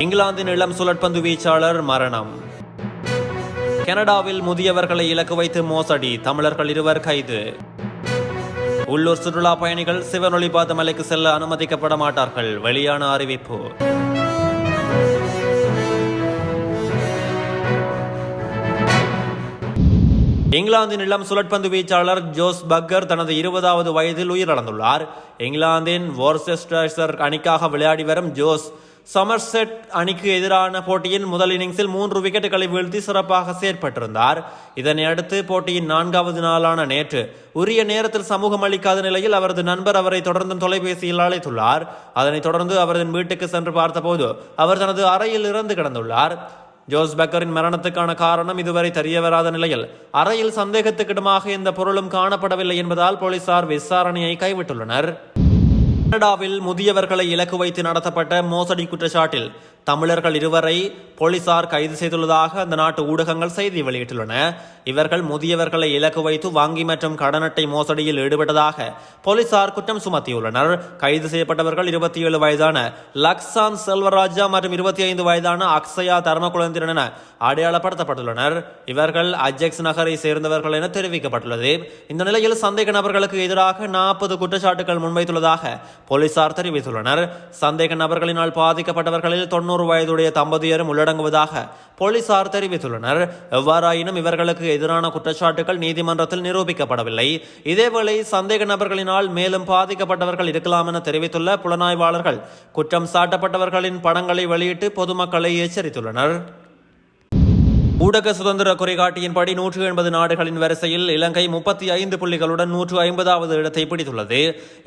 இங்கிலாந்தின் இளம் சுழற்பந்து வீச்சாளர் மரணம். கனடாவில் முதியவர்களை இலக்கு வைத்து மோசடி, தமிழர்கள் 2 கைது. உள்ளூர் சுற்றுலா பயணிகள் சிவனொளிபாத மலைக்கு செல்ல அனுமதிக்கப்பட மாட்டார்கள், வெளியான அறிவிப்பு. இங்கிலாந்தின் இளம் சுழற்பந்து வீச்சாளர் ஜோஸ் பக்கர் தனது 20வது வயதில் உயிரிழந்துள்ளார். இங்கிலாந்தின் வொர்செஸ்டர்ஷைர் அணிக்காக விளையாடி வரும் ஜோஸ் சமர்செட் அணிக்கு எதிரான போட்டியின் முதல் இன்னிங்ஸில் 3 விக்கெட்டுகளை வீழ்த்தி சிறப்பாக செயற்பட்டிருந்தார். இதனை அடுத்து போட்டியின் 4வது நாளான நேற்று உரிய நேரத்தில் சமூகம் அளிக்காத நிலையில் அவரது நண்பர் அவரை தொடர்ந்து தொலைபேசியில் அழைத்துள்ளார். அதனைத் தொடர்ந்து அவரது வீட்டுக்கு சென்று பார்த்தபோது அவர் தனது அறையில் இறந்து கிடந்துள்ளார். ஜோஸ் பக்கரின் மரணத்துக்கான காரணம் இதுவரை தெரியவராத நிலையில் அறையில் சந்தேகத்துக்கிடமாக எந்த பொருளும் காணப்படவில்லை என்பதால் போலீசார் விசாரணையை கைவிட்டுள்ளனர். கனடாவில் முதியவர்களை இலக்கு வைத்து நடத்தப்பட்ட மோசடி குற்றச்சாட்டில் தமிழர்கள் 2 போலீசார் கைது செய்துள்ளதாக அந்த நாட்டு ஊடகங்கள் செய்தி வெளியிட்டுள்ளன. இவர்கள் முதியவர்களை இலக்கு வைத்து வங்கி மற்றும் கடன் அட்டை மோசடியில் ஈடுபட்டதாக போலீசார் குற்றம் சுமத்தியுள்ளனர். கைது செய்யப்பட்டவர்கள் 27 வயதான லக்சான் செல்வராஜா மற்றும் 25 வயதான அக்ஷயா தர்மகுலந்திரன் என அடையாளப்படுத்தப்பட்டுள்ளனர். இவர்கள் அஜெக்ஸ் நகரை சேர்ந்தவர்கள் என தெரிவிக்கப்பட்டுள்ளது. இந்த நிலையில் சந்தேக நபர்களுக்கு எதிராக 40 குற்றச்சாட்டுகள் முன்வைத்துள்ளதாக போலீசார் தெரிவித்துள்ளனர். சந்தேக நபர்களினால் பாதிக்கப்பட்டவர்களில் 90 வயதுடைய தம்பதியரும் உள்ளடங்குவதாக போலீசார் தெரிவித்துள்ளனர். எவ்வாறாயினும் இவர்களுக்கு எதிரான குற்றச்சாட்டுகள் நீதிமன்றத்தில் நிரூபிக்கப்படவில்லை. இதேவேளை சந்தேக நபர்களினால் மேலும் பாதிக்கப்பட்டவர்கள் இருக்கலாம் என தெரிவித்துள்ள புலனாய்வாளர்கள் குற்றம் சாட்டப்பட்டவர்களின் படங்களை வெளியிட்டு பொதுமக்களை எச்சரித்துள்ளனர். ஊடக சுதந்திர குறைகாட்டியின்படி 180 நாடுகளின் வரிசையில் இலங்கை 35 புள்ளிகளுடன் 150வது இடத்தை பிடித்துள்ளது.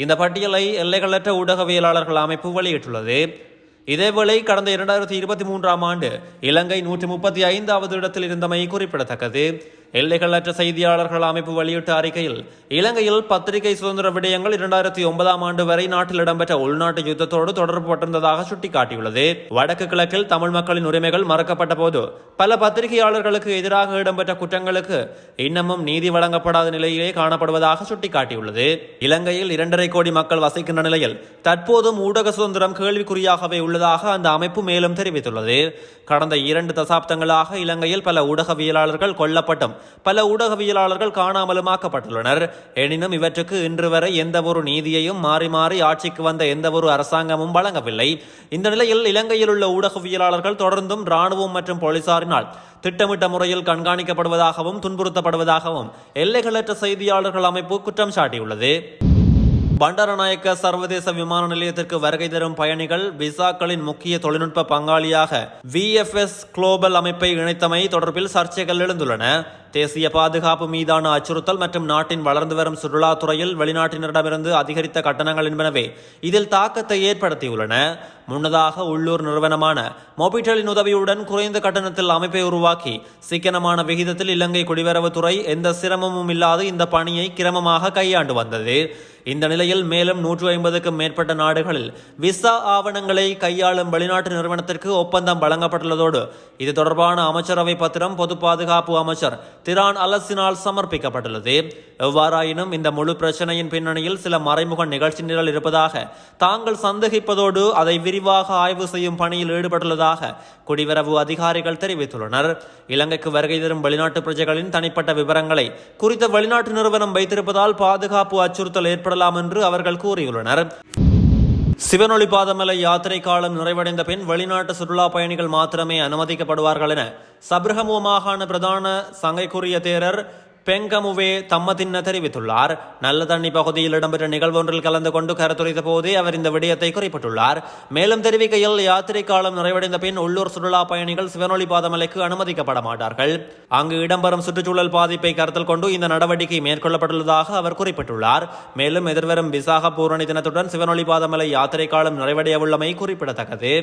இந்த பட்டியலை எல்லைகளற்ற ஊடகவியலாளர்கள் அமைப்பு வெளியிட்டுள்ளது. இதேவேளை கடந்த 2023ஆம் ஆண்டு இலங்கை 135வது இடத்தில் இருந்தமை குறிப்பிடத்தக்கது. எல்லைகளற்ற செய்தியாளர்கள் அமைப்பு வெளியிட்ட அறிக்கையில் இலங்கையில் பத்திரிகை சுதந்திர விடயங்கள் 2009ஆம் ஆண்டு வரை நாட்டில் இடம்பெற்ற உள்நாட்டு யுத்தத்தோடு தொடர்பு பட்டிருந்ததாக சுட்டிக்காட்டியுள்ளது. வடக்கு கிழக்கில் தமிழ் மக்களின் உரிமைகள் மறக்கப்பட்ட போது பல பத்திரிகையாளர்களுக்கு எதிராக இடம்பெற்ற குற்றங்களுக்கு இன்னமும் நீதி வழங்கப்படாத நிலையிலே காணப்படுவதாக சுட்டிக்காட்டியுள்ளது. இலங்கையில் 2.5 கோடி மக்கள் வசிக்கின்ற நிலையில் தற்போதும் ஊடக சுதந்திரம் கேள்விக்குறியாகவே உள்ளதாக அந்த அமைப்பு மேலும் தெரிவித்துள்ளது. கடந்த 2 தசாப்தங்களாக இலங்கையில் பல ஊடகவியலாளர்கள் கொல்லப்பட்டும் பல ஊடகவியலாளர்கள் காணாமலுமாக்கப்பட்டுள்ளனர். எனினும் இவற்றுக்கு இன்று வரை எந்த ஒரு நீதியையும் மாறி மாறி ஆட்சிக்கு வந்த எந்த ஒரு அரசாங்கமும் வழங்கவில்லை. இந்த நிலையில் இலங்கையில் உள்ள ஊடகவியலாளர்கள் தொடர்ந்தும் இராணுவம் மற்றும் போலீசாரினால் திட்டமிட்ட முறையில் கண்காணிக்கப்படுவதாகவும் துன்புறுத்தப்படுவதாகவும் எல்லைகளற்ற செய்தியாளர்கள் அமைப்பு குற்றம் சாட்டியுள்ளது. பண்டாரநாயக்க சர்வதேச விமான நிலையத்திற்கு வருகை தரும் பயணிகள் விசாக்களின் முக்கிய தொழில்நுட்ப பங்காளியாக VFS குளோபல் அமைப்பை இணைத்தமை தொடர்பில் சர்ச்சைகள் எழுந்துள்ளன. தேசிய பாதுகாப்பு மீதான அச்சுறுத்தல் மற்றும் நாட்டின் வளர்ந்து வரும் சுற்றுலாத்துறையில் வெளிநாட்டினரிடமிருந்து அதிகரித்த கட்டணங்கள் என்பனவே இதில் தாக்கத்தை ஏற்படுத்தியுள்ளன. முன்னதாக உள்ளூர் நிறுவனமான மொபிட்டலின் உதவியுடன் குறைந்த கட்டணத்தில் அமைப்பை உருவாக்கி சிக்கனமான விகிதத்தில் இலங்கை குடிவரவுத்துறை எந்த சிரமமும் இல்லாது இந்த பணியை கிரமமாக கையாண்டு வந்தது. இந்த நிலையில் மேலும் 150க்கும் மேற்பட்ட நாடுகளில் விசா ஆவணங்களை கையாளும் வெளிநாட்டு நிறுவனத்திற்கு ஒப்பந்தம் வழங்கப்பட்டுள்ளதோடு இது தொடர்பான அமைச்சரவை பத்திரம் பொது பாதுகாப்பு அமைச்சர் திரான் அலசினால் சமர்ப்பிக்கப்பட்டுள்ளது. எவ்வாறாயினும் இந்த முழு பிரச்சனையின் பின்னணியில் சில மறைமுக நிகழ்ச்சி நிரல் இருப்பதாக தாங்கள் சந்தேகிப்பதோடு அதை விரிவாக ஆய்வு செய்யும் பணியில் ஈடுபட்டுள்ளதாக குடிவரவு அதிகாரிகள் தெரிவித்துள்ளனர். இலங்கைக்கு வருகை தரும் வெளிநாட்டு பிரஜைகளின் தனிப்பட்ட விவரங்களை குறித்த வெளிநாட்டு நிறுவனம் வைத்திருப்பதால் பாதுகாப்பு அச்சுறுத்தல் ஏற்படலாம் என்று அவர்கள் கூறியுள்ளனர். சிவனொளிபாதமலை யாத்திரை காலம் நிறைவடைந்த பின் வெளிநாட்டு சுற்றுலா பயணிகள் மாத்திரமே அனுமதிக்கப்படுவார்கள் என சப்ரகமுவ மாகாண பிரதான சங்கைக்குரிய தேரர் பெங்கமுவே தம்மதின்ன தெரிவித்துள்ளார். நல்ல தண்ணி பகுதியில் இடம்பெற்ற நிகழ்வொன்றில் கலந்து கொண்டு கருத்துரைத்த போதே அவர் இந்த விடயத்தை குறிப்பிட்டுள்ளார். மேலும் தெரிவிக்கையில் யாத்திரை காலம் நிறைவடைந்த பின் உள்ளூர் சுற்றுலா பயணிகள் சிவனொளிபாதமலைக்கு அனுமதிக்கப்பட மாட்டார்கள். அங்கு இடம்பெறும் சுற்றுச்சூழல் பாதிப்பை கருத்தில் கொண்டு இந்த நடவடிக்கை மேற்கொள்ளப்பட்டுள்ளதாக அவர் குறிப்பிட்டுள்ளார். மேலும் எதிர்வரும் விசாக பூரணி தினத்துடன் சிவனொளிபாதமலை யாத்திரை காலம் நிறைவடைய உள்ளமை குறிப்பிடத்தக்கது.